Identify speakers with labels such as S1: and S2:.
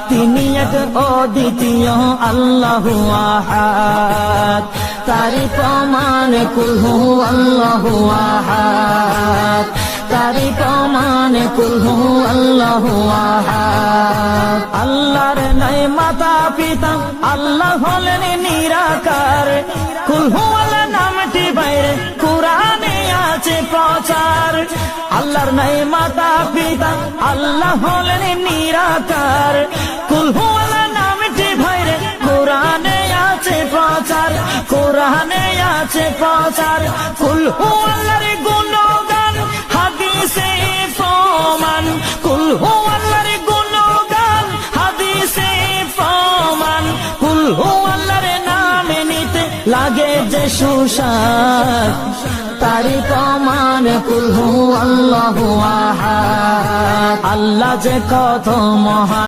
S1: তিনি এক অদ্বিতীয় আল্লাহু আহাদ, তারি প্রমাণ কুল হু আল্লাহু আহাদ, তারি প্রমাণ কুল হু আল্লাহু আহাদ। আল্লাহর নাই মাতা পিতা, আল্লাহ হলেন নিরাকার, কুল হু আল্লাহ নামটি বাইরে কুরআনে আছে প্রচার। আল্লাহর নাই মাতা পিতা, আল্লাহ হলেন নিরাকার, কুল হু আল্লাহ নামটি বাইরে কুরআনে আছে প্রচার, কুরআনে আছে প্রচার। কুল হু আল্লাহর গুণগান হাদিসে প্রমাণ, কুল হু আল্লাহর গুণগান হাদিসে প্রমাণ। কুল হু আল্লাহর নামে নিতে লাগে যে সুস্বাদ, তারি প্রমাণ কুল হু আল্লাহু আহাদ। আল্লাহ যে কত মহান।